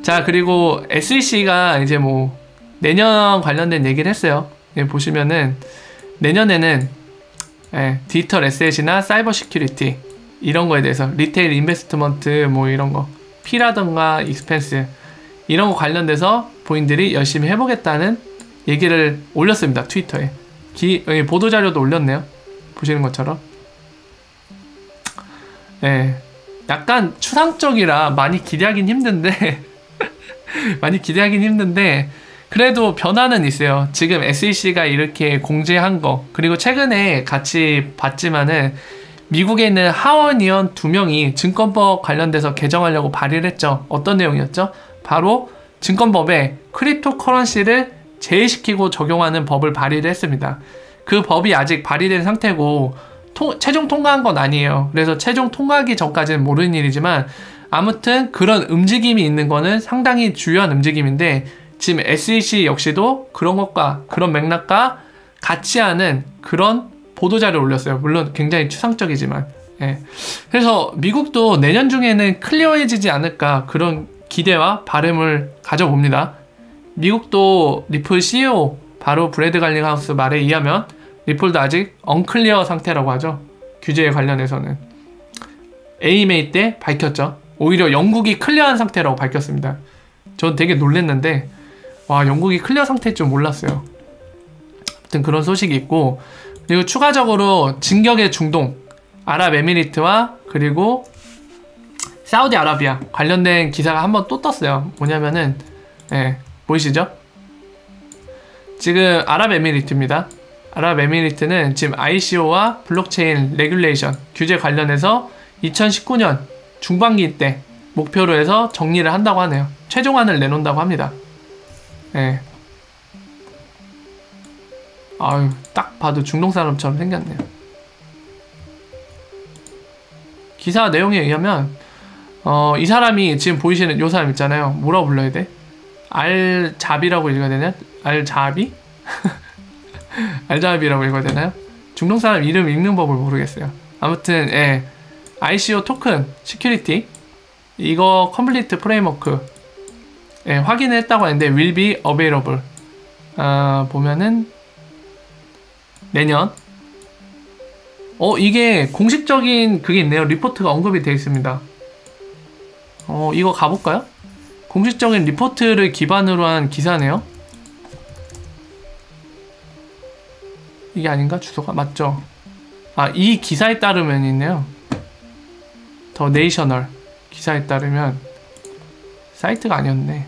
자, 그리고 SEC가 이제 뭐 내년 관련된 얘기를 했어요. 예, 보시면은 내년에는 디지털 에셋이나 사이버 시큐리티 이런 거에 대해서 리테일 인베스트먼트 뭐 이런 거 P라던가 익스펜스 이런 거 관련돼서 본인들이 열심히 해보겠다는 얘기를 올렸습니다. 트위터에. 보도자료도 올렸네요. 보시는 것처럼. 예, 약간 추상적이라 많이 기대하긴 힘든데 많이 기대하긴 힘든데 그래도 변화는 있어요. 지금 SEC가 이렇게 공지한 거, 그리고 최근에 같이 봤지만은 미국에 있는 하원의원 2명이 증권법 관련돼서 개정하려고 발의를 했죠. 어떤 내용이었죠? 바로 증권법에 크립토 커런시를 제외시키고 적용하는 법을 발의를 했습니다. 그 법이 아직 발의된 상태고 최종 통과한 건 아니에요. 그래서 최종 통과하기 전까지는 모르는 일이지만 아무튼 그런 움직임이 있는 거는 상당히 주요한 움직임인데 지금 SEC 역시도 그런 것과 그런 맥락과 같이 하는 그런 보도자료를 올렸어요. 물론 굉장히 추상적이지만. 예. 그래서 미국도 내년 중에는 클리어해지지 않을까 그런 기대와 바람을 가져봅니다. 미국도 리플 CEO 바로 브래드 갈링하우스 말에 의하면 리플도 아직 언클리어 상태라고 하죠. 규제에 관련해서는. AMA 때 밝혔죠. 오히려 영국이 클리어한 상태라고 밝혔습니다. 전 되게 놀랬는데 와, 영국이 클리어 상태일 줄 몰랐어요. 아무튼 그런 소식이 있고, 그리고 추가적으로 진격의 중동 아랍에미리트와 그리고 사우디아라비아 관련된 기사가 한번 또 떴어요. 뭐냐면은 보이시죠? 지금 아랍에미리트입니다. 아랍에미리트는 지금 ICO와 블록체인 레귤레이션 규제 관련해서 2019년 중반기 때 목표로 해서 정리를 한다고 하네요. 최종안을 내놓는다고 합니다. 예. 아유, 딱 봐도 중동 사람처럼 생겼네요. 기사 내용에 의하면 이 사람이 지금 보이시는 요 사람 있잖아요. 뭐라고 불러야 돼? 알자비라고 읽어야 되냐? 알자비? 알자비라고 읽어야 되나요? 중동 사람 이름 읽는 법을 모르겠어요. 아무튼 ICO 토큰 시큐리티 이거 컴플리트 프레임워크 확인을 했다고 하는데 will be available 보면은 내년 이게 공식적인 그게 있네요. 리포트가 언급이 되어 있습니다. 이거 가볼까요? 공식적인 리포트를 기반으로 한 기사네요. 이게 아닌가? 주소가? 맞죠? 이 기사에 따르면 있네요. 더 네이셔널 기사에 따르면 사이트가 아니었네.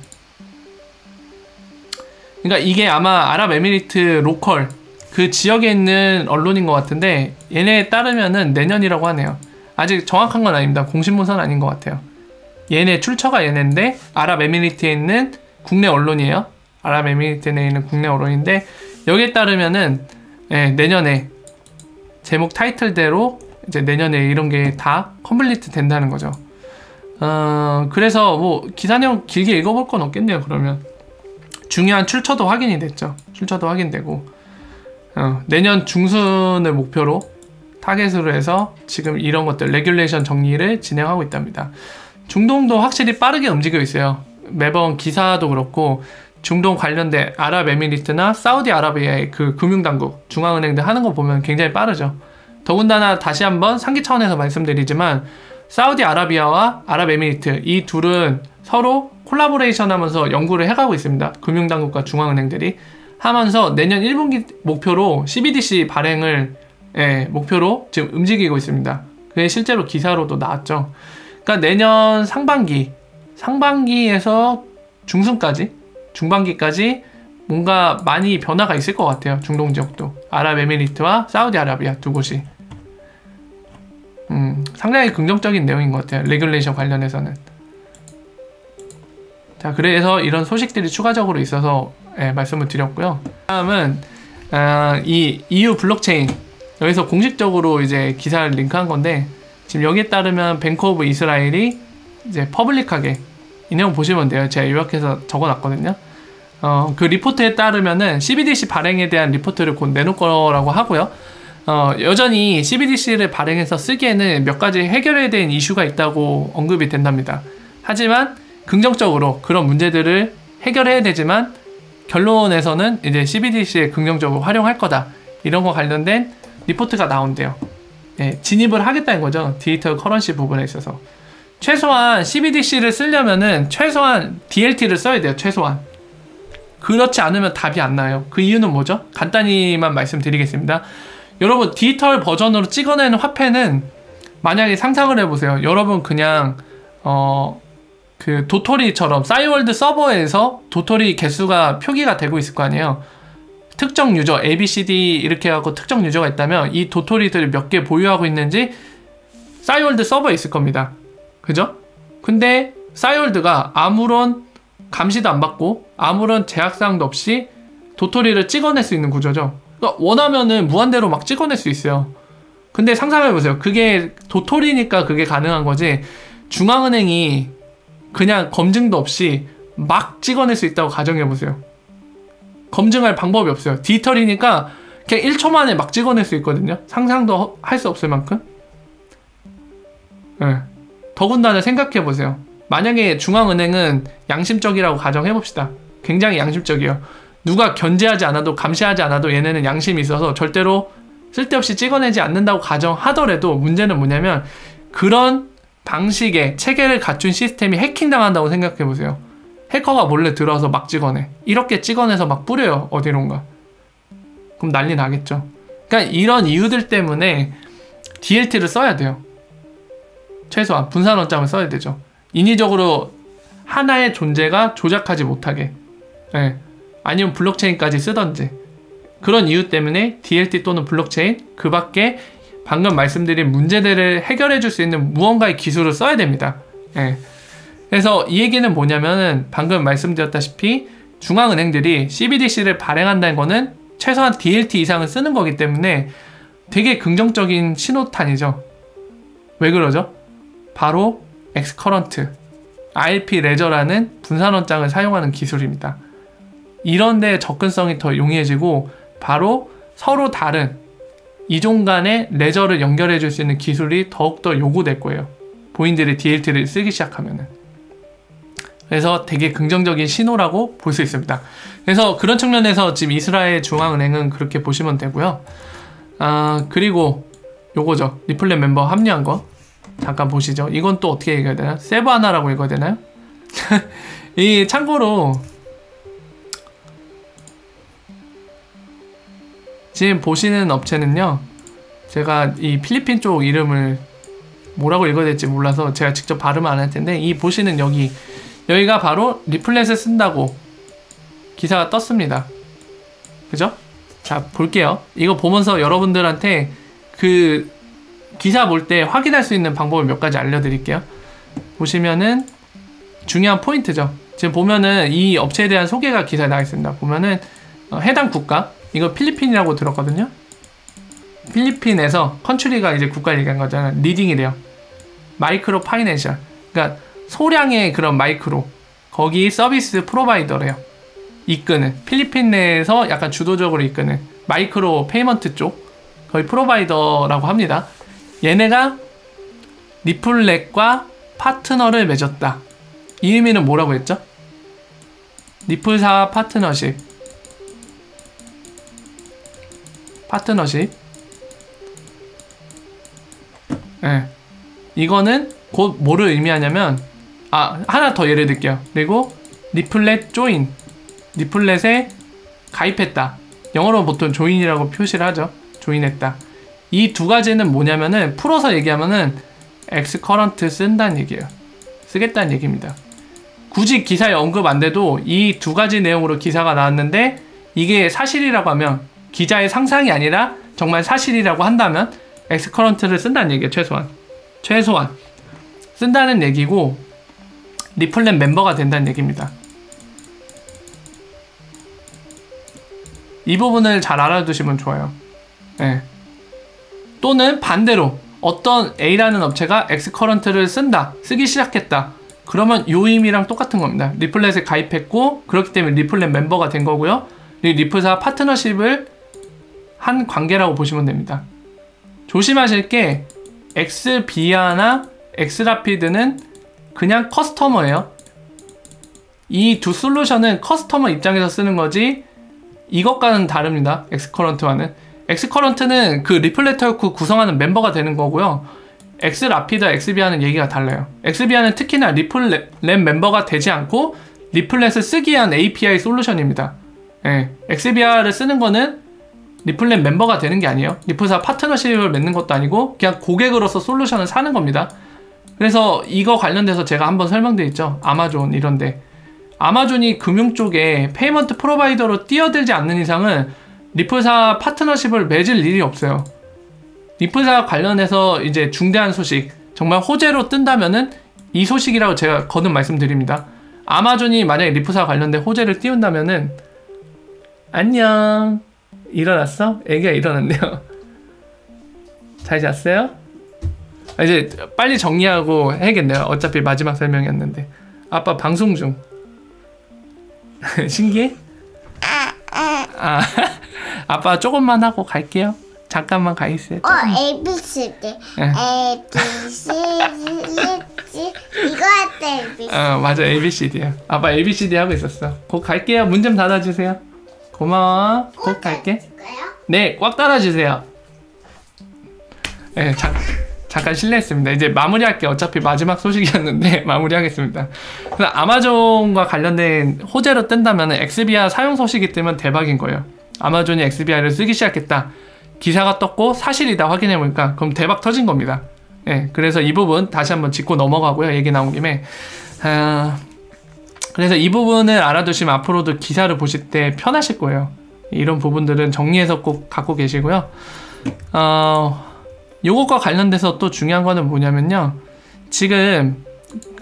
그러니까 이게 아마 아랍에미리트 로컬 그 지역에 있는 언론인 것 같은데 얘네에 따르면은 내년이라고 하네요. 아직 정확한 건 아닙니다. 공신문서는 아닌 것 같아요. 얘네 출처가 얘네인데 아랍에미리트에 있는 국내 언론이에요. 아랍에미리트에 있는 국내 언론인데 여기에 따르면은 내년에 제목 타이틀대로 이제 내년에 이런 게 다 컴플리트 된다는 거죠. 그래서 뭐 기사 내용 길게 읽어볼 건 없겠네요. 그러면 중요한 출처도 확인이 됐죠. 출처도 확인되고 내년 중순을 목표로 타겟으로 해서 지금 이런 것들 레귤레이션 정리를 진행하고 있답니다. 중동도 확실히 빠르게 움직이고 있어요. 매번 기사도 그렇고 중동 관련된 아랍에미리트나 사우디아라비아의 그 금융당국, 중앙은행들 하는 거 보면 굉장히 빠르죠. 더군다나 다시 한번 상기 차원에서 말씀드리지만 사우디아라비아와 아랍에미리트 이 둘은 서로 콜라보레이션 하면서 연구를 해가고 있습니다. 금융당국과 중앙은행들이 하면서 내년 1분기 목표로 CBDC 발행을 목표로 지금 움직이고 있습니다. 그게 실제로 기사로도 나왔죠. 그러니까 내년 상반기에서 중반기까지 뭔가 많이 변화가 있을 것 같아요. 중동 지역도 아랍에미리트와 사우디아라비아 두 곳이 상당히 긍정적인 내용인 것 같아요. 레귤레이션 관련해서는. 자, 그래서 이런 소식들이 추가적으로 있어서 말씀을 드렸고요. 다음은 이 EU 블록체인 여기서 공식적으로 이제 기사를 링크한 건데 지금 여기에 따르면 뱅크 오브 이스라엘이 이제 퍼블릭하게 이 내용 보시면 돼요. 제가 요약해서 적어놨거든요. 그 리포트에 따르면은 CBDC 발행에 대한 리포트를 곧 내놓을 거라고 하고요. 여전히 CBDC를 발행해서 쓰기에는 몇 가지 해결해야 되는 이슈가 있다고 언급이 된답니다. 하지만 긍정적으로 그런 문제들을 해결해야 되지만 결론에서는 이제 CBDC에 긍정적으로 활용할 거다. 이런 거 관련된 리포트가 나온대요. 예, 진입을 하겠다는 거죠. 디지털 커런시 부분에 있어서. 최소한 CBDC를 쓰려면은 최소한 DLT를 써야 돼요. 최소한. 그렇지 않으면 답이 안 나와요. 그 이유는 뭐죠? 간단히만 말씀드리겠습니다. 여러분 디지털 버전으로 찍어내는 화폐는 만약에 상상을 해보세요. 여러분 그냥 그 도토리처럼 싸이월드 서버에서 도토리 개수가 표기가 되고 있을 거 아니에요. 특정 유저 ABCD 이렇게 해갖고 특정 유저가 있다면 이 도토리들이 몇 개 보유하고 있는지 싸이월드 서버에 있을 겁니다. 그죠? 근데 싸이월드가 아무런 감시도 안 받고 아무런 제약사항도 없이 도토리를 찍어낼 수 있는 구조죠. 그러니까 원하면은 무한대로 막 찍어낼 수 있어요. 근데 상상해보세요. 그게 도토리니까 그게 가능한 거지 중앙은행이 그냥 검증도 없이 막 찍어낼 수 있다고 가정해보세요. 검증할 방법이 없어요. 디지털이니까 그냥 1초 만에 막 찍어낼 수 있거든요. 상상도 할 수 없을 만큼. 네. 더군다나 생각해보세요. 만약에 중앙은행은 양심적이라고 가정해봅시다. 굉장히 양심적이에요. 누가 견제하지 않아도 감시하지 않아도 얘네는 양심이 있어서 절대로 쓸데없이 찍어내지 않는다고 가정하더라도 문제는 뭐냐면 그런 방식의 체계를 갖춘 시스템이 해킹당한다고 생각해보세요. 해커가 몰래 들어와서 막 찍어내. 이렇게 찍어내서 막 뿌려요. 어디론가. 그럼 난리 나겠죠. 그러니까 이런 이유들 때문에 DLT를 써야 돼요. 최소한 분산원장을 써야 되죠. 인위적으로 하나의 존재가 조작하지 못하게. 네. 아니면 블록체인까지 쓰던지. 그런 이유 때문에 DLT 또는 블록체인 그 밖에 방금 말씀드린 문제들을 해결해 줄 수 있는 무언가의 기술을 써야 됩니다. 네. 그래서 이 얘기는 뭐냐면은 방금 말씀드렸다시피 중앙은행들이 CBDC를 발행한다는 거는 최소한 DLT 이상을 쓰는 거기 때문에 되게 긍정적인 신호탄이죠. 왜 그러죠? 바로 엑스커런트, ILP 레저라는 분산원장을 사용하는 기술입니다. 이런 데 접근성이 더 용이해지고 바로 서로 다른 이종 간의 레저를 연결해 줄 수 있는 기술이 더욱더 요구될 거예요. 본인들이 DLT를 쓰기 시작하면은. 그래서 되게 긍정적인 신호라고 볼 수 있습니다. 그래서 그런 측면에서 지금 이스라엘 중앙은행은 그렇게 보시면 되고요. 그리고 요거죠. 리플렛 멤버 합류한 거 잠깐 보시죠. 이건 또 어떻게 읽어야 되나요? 세바나라고 읽어야 되나요? 이 참고로 지금 보시는 업체는요, 제가 이 필리핀 쪽 이름을 뭐라고 읽어야 될지 몰라서 제가 직접 발음 안 할 텐데, 이 보시는 여기가 바로 리플렛을 쓴다고 기사가 떴습니다. 그죠? 자, 볼게요. 이거 보면서 여러분들한테 그 기사 볼 때 확인할 수 있는 방법을 몇 가지 알려드릴게요. 보시면은 중요한 포인트죠. 지금 보면은 이 업체에 대한 소개가 기사에 나와 있습니다. 보면은 해당 국가, 이거 필리핀이라고 들었거든요. 필리핀에서 컨트리가 이제 국가 얘기한 거잖아요. 리딩이래요. 마이크로 파이낸셜. 그러니까 소량의 그런 마이크로, 거기 서비스 프로바이더래요. 이끄는, 필리핀 내에서 약간 주도적으로 이끄는 마이크로 페이먼트 쪽 거의 프로바이더라고 합니다. 얘네가 리플렛과 파트너를 맺었다. 이 의미는 뭐라고 했죠? 리플사 파트너십. 네. 이거는 곧 뭐를 의미하냐면, 하나 더 예를 들게요. 그리고 리플렛 조인, 리플렛에 가입했다. 영어로 보통 조인이라고 표시를 하죠. 조인했다. 이 두 가지는 뭐냐면은, 풀어서 얘기하면은 엑스커런트 쓴다는 얘기예요. 쓰겠다는 얘기입니다. 굳이 기사에 언급 안 돼도 이 두 가지 내용으로 기사가 나왔는데, 이게 사실이라고 하면, 기자의 상상이 아니라 정말 사실이라고 한다면 엑스커런트를 쓴다는 얘기예요. 최소한 쓴다는 얘기고, 리플렛 멤버가 된다는 얘기입니다. 이 부분을 잘 알아두시면 좋아요. 네. 또는 반대로 어떤 A라는 업체가 엑스커런트를 쓰기 시작했다. 그러면 요 의미랑 똑같은 겁니다. 리플렛에 가입했고, 그렇기 때문에 리플렛 멤버가 된 거고요. 리플사 파트너십을 한 관계라고 보시면 됩니다. 조심하실 게, 엑스비아나 엑스라피드는 그냥 커스터머예요. 이 두 솔루션은 커스터머 입장에서 쓰는 거지 이것과는 다릅니다. 엑스커런트와는. 엑스커런트는 그 리플렛터크 구성하는 멤버가 되는 거고요. 엑스라피드와 엑스비아는 얘기가 달라요. 엑스비아는 특히나 리플렛 멤버가 되지 않고 리플렛을 쓰기 위한 API 솔루션입니다. 예, 엑스비아를 쓰는 거는 리플렛 멤버가 되는 게 아니에요. 리플사 파트너십을 맺는 것도 아니고 그냥 고객으로서 솔루션을 사는 겁니다. 그래서 이거 관련돼서 제가 한번 설명드렸죠. 아마존 이런데. 아마존이 금융 쪽에 페이먼트 프로바이더로 뛰어들지 않는 이상은 리플사 파트너십을 맺을 일이 없어요. 리플사 관련해서 이제 중대한 소식, 정말 호재로 뜬다면은 이 소식이라고 제가 거듭 말씀드립니다. 아마존이 만약에 리플사 관련된 호재를 띄운다면은 안녕. 일어났어? 애기가 일어났네요. 잘 잤어요? 이제 빨리 정리하고 해야겠네요. 어차피 마지막 설명이었는데. 아빠 방송 중. 신기해? 아빠 조금만 하고 갈게요. 잠깐만 가 있어요. ABCD. ABCD. 이거 할 때 ABCD. 맞아. ABCD야. 아빠 ABCD 하고 있었어. 곧 갈게요. 문 좀 닫아주세요. 고마워. 곧 갈게. 네, 꽉 닫아주세요. 네, 잠깐 실례했습니다. 이제 마무리할게요. 어차피 마지막 소식이었는데 마무리하겠습니다. 그래서 아마존과 관련된 호재로 뜬다면 엑스비아 사용 소식이 뜨면 대박인 거예요. 아마존이 엑스비아를 쓰기 시작했다. 기사가 떴고 사실이다 확인해보니까 그럼 대박 터진 겁니다. 네, 그래서 이 부분 다시 한번 짚고 넘어가고요. 얘기 나온 김에. 그래서 이 부분을 알아두시면 앞으로도 기사를 보실 때 편하실 거예요. 이런 부분들은 정리해서 꼭 갖고 계시고요. 요것과 관련돼서 또 중요한 거는 뭐냐면요. 지금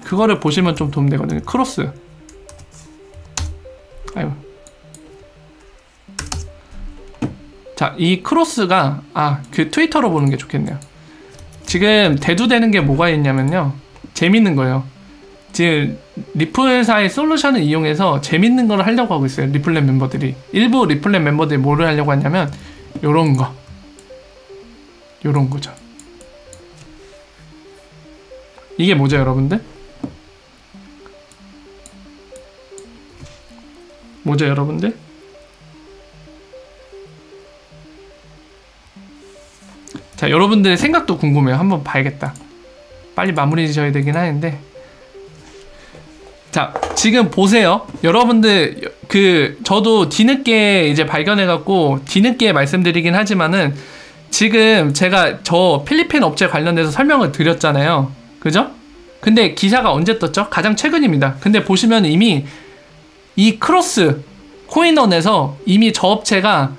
그거를 보시면 좀 도움되거든요. 크로스. 아유. 자, 이 크로스가 그 트위터로 보는 게 좋겠네요. 지금 대두되는 게 뭐가 있냐면요. 재밌는 거예요. 지금 리플사의 솔루션을 이용해서 재밌는 걸 하려고 하고 있어요. 리플렛 멤버들이. 일부 리플렛 멤버들이 뭐를 하려고 하냐면 요런 거. 요런 거죠. 이게 뭐죠, 여러분들? 뭐죠, 여러분들? 자, 여러분들의 생각도 궁금해요. 한번 봐야겠다. 빨리 마무리 지어야 되긴 하는데. 자, 지금 보세요. 여러분들 저도 뒤늦게 이제 발견해갖고 뒤늦게 말씀드리긴 하지만은 지금 제가 저 필리핀 업체 관련돼서 설명을 드렸잖아요. 그죠? 근데 기사가 언제 떴죠? 가장 최근입니다. 근데 보시면 이미 이 크로스 코인원에서 이미 저 업체가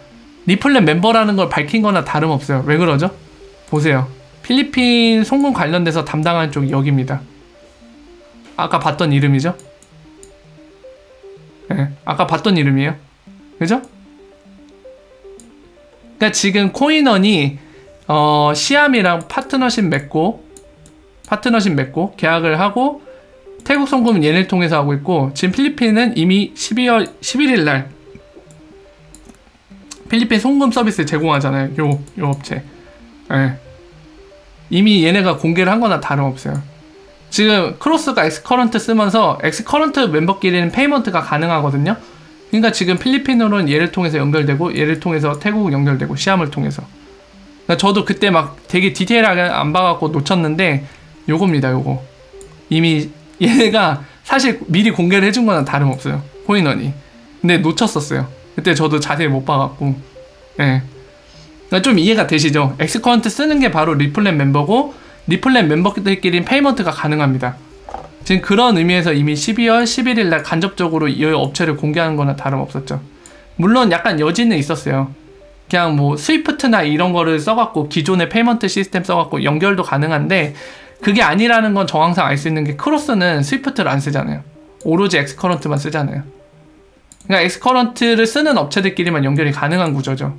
리플렛 멤버라는 걸 밝힌 거나 다름없어요. 왜 그러죠? 보세요. 필리핀 송금 관련돼서 담당하는 쪽이 여기입니다. 아까 봤던 이름이죠? 네, 아까 봤던 이름이에요. 그죠? 그러니까 지금 코인원이 시암이랑 파트너십 맺고 계약을 하고 태국 송금은 얘네를 통해서 하고 있고, 지금 필리핀은 이미 12월 11일 날 필리핀 송금 서비스 제공하잖아요. 요 업체. 네. 이미 얘네가 공개를 한 거나 다름없어요. 지금 크로스가 엑스커런트 쓰면서 엑스커런트 멤버끼리는 페이먼트가 가능하거든요. 그러니까 지금 필리핀으로는 얘를 통해서 연결되고 얘를 통해서 태국 연결되고 시암을 통해서. 그러니까 저도 그때 막 되게 디테일하게 안 봐갖고 놓쳤는데 요겁니다. 요거 이미 얘가 사실 미리 공개를 해준 거는 다름없어요. 코인원이. 근데 놓쳤었어요. 그때 저도 자세히 못 봐갖고. 예. 그러니까 좀 이해가 되시죠? 엑스커런트 쓰는 게 바로 리플렛 멤버고 리플렛 멤버들끼리는 페이먼트가 가능합니다. 지금 그런 의미에서 이미 12월 11일 날 간접적으로 이 업체를 공개하는 거나 다름없었죠. 물론 약간 여지는 있었어요. 그냥 뭐 스위프트나 이런 거를 써갖고 기존의 페이먼트 시스템 써갖고 연결도 가능한데, 그게 아니라는 건 정황상 알 수 있는 게 크로스는 스위프트를 안 쓰잖아요. 오로지 엑스커런트만 쓰잖아요. 그러니까 엑스커런트를 쓰는 업체들끼리만 연결이 가능한 구조죠.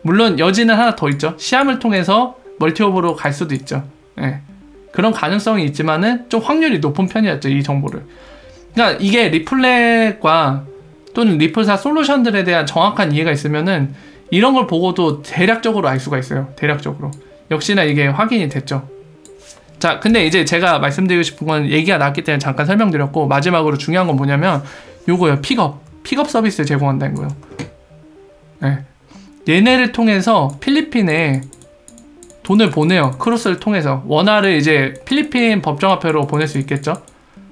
물론 여지는 하나 더 있죠. 시암을 통해서 멀티오버로 갈 수도 있죠. 예. 그런 가능성이 있지만은 좀 확률이 높은 편이었죠, 이 정보를. 그러니까 이게 리플렛과 또는 리플사 솔루션들에 대한 정확한 이해가 있으면은 이런 걸 보고도 대략적으로 알 수가 있어요. 대략적으로. 역시나 이게 확인이 됐죠. 자, 근데 이제 제가 말씀드리고 싶은 건 얘기가 나왔기 때문에 잠깐 설명드렸고, 마지막으로 중요한 건 뭐냐면 요거요. 픽업 서비스 제공한다는 거예요. 네. 얘네를 통해서 필리핀에 돈을 보내요. 크로스를 통해서. 원화를 이제 필리핀 법정화폐로 보낼 수 있겠죠.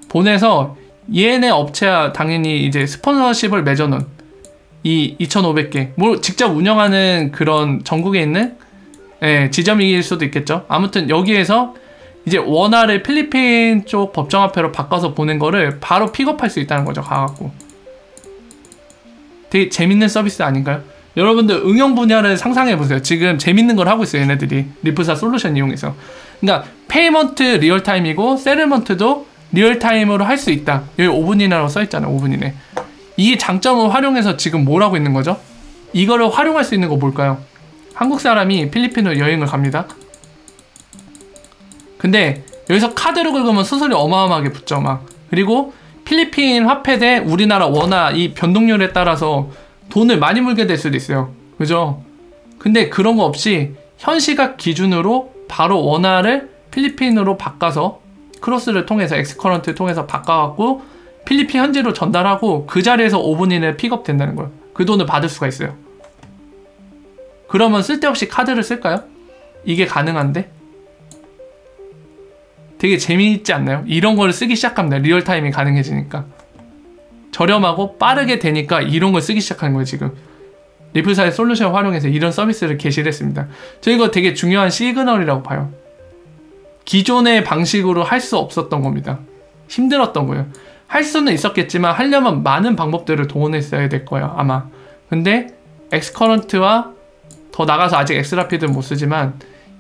보내서 얘네 업체와 당연히 이제 스폰서십을 맺어놓은 이 2,500개 뭐 직접 운영하는 그런 전국에 있는 지점일 수도 있겠죠. 아무튼 여기에서 이제 원화를 필리핀 쪽 법정화폐로 바꿔서 보낸 거를 바로 픽업할 수 있다는 거죠. 가갖고 되게 재밌는 서비스 아닌가요? 여러분들 응용 분야를 상상해보세요. 지금 재밌는 걸 하고 있어요. 얘네들이 리프사 솔루션 이용해서. 그러니까 페이먼트 리얼타임이고 세틀먼트도 리얼타임으로 할 수 있다. 여기 5분 이내라고 써있잖아요. 5분 이내. 이 장점을 활용해서 지금 뭘 하고 있는 거죠? 이거를 활용할 수 있는 거 뭘까요? 한국 사람이 필리핀으로 여행을 갑니다. 근데 여기서 카드를 긁으면 수수료 어마어마하게 붙죠. 막. 그리고 필리핀 화폐 대 우리나라 원화 이 변동률에 따라서 돈을 많이 물게 될 수도 있어요. 그죠? 근데 그런 거 없이 현 시각 기준으로 바로 원화를 필리핀으로 바꿔서 크로스를 통해서 엑스커런트를 통해서 바꿔갖고 필리핀 현지로 전달하고 그 자리에서 5분 이내에 픽업 된다는 거예요. 그 돈을 받을 수가 있어요. 그러면 쓸데없이 카드를 쓸까요? 이게 가능한데? 되게 재미있지 않나요? 이런 거를 쓰기 시작합니다. 리얼타임이 가능해지니까. 저렴하고 빠르게 되니까 이런 걸 쓰기 시작하는 거예요. 지금 리플사의 솔루션 활용해서 이런 서비스를 개시를 했습니다. 저 이거 되게 중요한 시그널이라고 봐요. 기존의 방식으로 할 수 없었던 겁니다. 힘들었던 거예요. 할 수는 있었겠지만 하려면 많은 방법들을 동원했어야 될 거예요. 아마. 근데 엑스커런트와 더 나가서 아직 엑스라피드는 못 쓰지만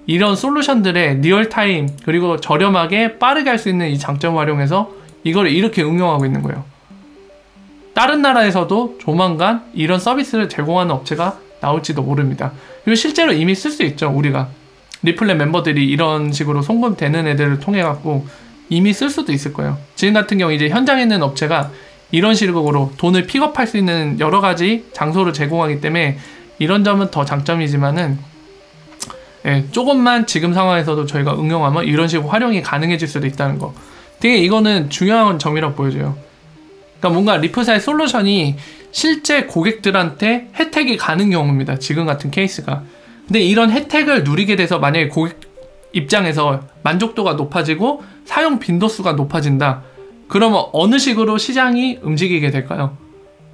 이런 솔루션들의 리얼타임 그리고 저렴하게 빠르게 할 수 있는 이 장점을 활용해서 이걸 이렇게 응용하고 있는 거예요. 다른 나라에서도 조만간 이런 서비스를 제공하는 업체가 나올지도 모릅니다. 그리고 실제로 이미 쓸 수 있죠. 우리가 리플렛 멤버들이 이런 식으로 송금되는 애들을 통해 갖고 이미 쓸 수도 있을 거예요. 지금 같은 경우 이제 현장에 있는 업체가 이런 식으로 돈을 픽업할 수 있는 여러 가지 장소를 제공하기 때문에 이런 점은 더 장점이지만은 조금만 지금 상황에서도 저희가 응용하면 이런 식으로 활용이 가능해질 수도 있다는 거. 되게 이거는 중요한 점이라고 보여져요. 그러니까 뭔가 리플사의 솔루션이 실제 고객들한테 혜택이 가는 경우입니다. 지금 같은 케이스가. 근데 이런 혜택을 누리게 돼서 만약에 고객 입장에서 만족도가 높아지고 사용 빈도수가 높아진다. 그러면 어느 식으로 시장이 움직이게 될까요?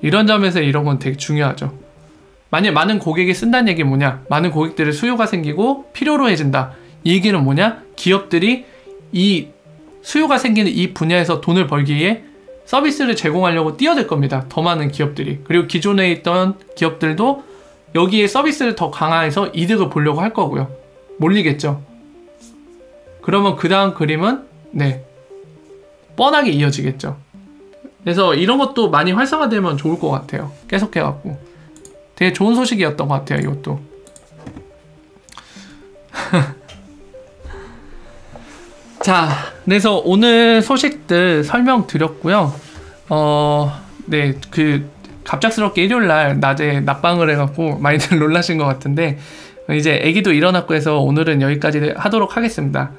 이런 점에서 이런 건 되게 중요하죠. 만약 많은 고객이 쓴다는 얘기는 뭐냐? 많은 고객들의 수요가 생기고 필요로 해진다. 이 얘기는 뭐냐? 기업들이 이 수요가 생기는 이 분야에서 돈을 벌기 위해 서비스를 제공하려고 뛰어들 겁니다. 더 많은 기업들이. 그리고 기존에 있던 기업들도 여기에 서비스를 더 강화해서 이득을 보려고 할 거고요. 몰리겠죠. 그러면 그 다음 그림은 뻔하게 이어지겠죠. 그래서 이런 것도 많이 활성화되면 좋을 것 같아요. 계속해갖고 되게 좋은 소식이었던 것 같아요. 이것도. 자, 그래서 오늘 소식들 설명드렸고요. 갑작스럽게 일요일날 낮에 낮방을 해갖고 많이들 놀라신 것 같은데 이제 애기도 일어났고 해서 오늘은 여기까지 하도록 하겠습니다.